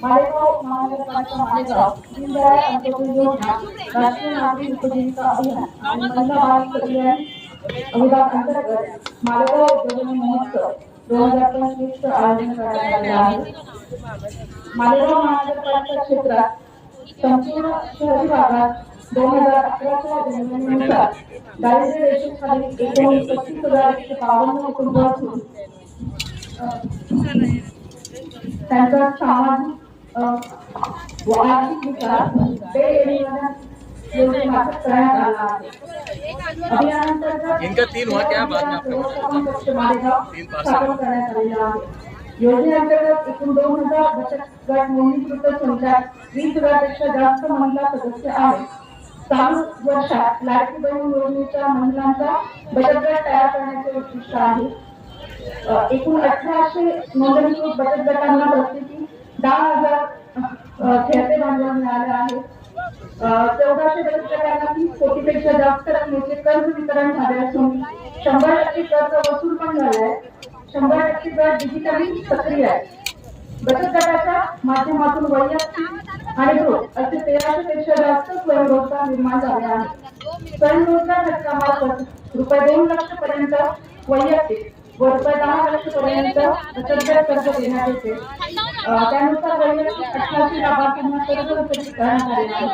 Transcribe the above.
मालेगाव महानगरपालिका मालेगाव दीनदयाळ अंत्योदय योजना राष्ट्रीय नागरिक उपजीविका अभियान आणि महिला बाल कल्याण विभाग अंतर्गत मालेगाव उद्योजन महोत्सव 2025 आयोजन करण्यात आले आहे। मालेगाव महानगरपालिका क्षेत्रात संपूर्ण शहरी भागात 2011च्या जनगणनेनुसार दारिद्र्य रेषेखालील एकूण 35,152 कुटुंब असून त्यांचा सामाजिक व आर्थिक विकास योजनेमार्फत करण्यात आला आहे। अभियानांतर्गत इनका 3 हुआ क्या बाद में आपको मालेगाव स्थापन करण्यात आलेला आहे। योजनेअंतर्गत एकूण 2000 बचत गट नोंदणीकृत संख्यात 20,000 पेक्षा जास्त महिला सदस्य आहेत। चालू वर्षात लाडकी बहीण योजनेच्या महिलांचा बचत गट तयार करण्याचे उद्दिष्ट आहे। एकूण 1800 नोंदणीकृत बचत गटांना प्रत्येकी 10,000 खेळते भांडवल मिळाले आहे। 1400 बचत गटांना 30 कोटीपेक्षा जास्त रकमेचे कर्ज वितरण झाले असून 100% कर्ज वसूल पण झाले आहे। 100% गट डिजिटली सक्रिय आहे। बचत गटाच्या माध्यमातून वैयक्तिक आणि गृह असे 1300 पेक्षा जास्त स्वयंरोजगार निर्माण झाले आहेत। स्वयंरोजगार घटकामार्फत रुपये 2 लाख पर्यंत वैयक्तिक व रुपये 10 लाख पर्यंत बचत गट कर्ज देण्यात येते। त्यानुसार वैयक्तिक 1800 लाभार्थ्यांना कर्ज वितरित करण्यात आले आहे।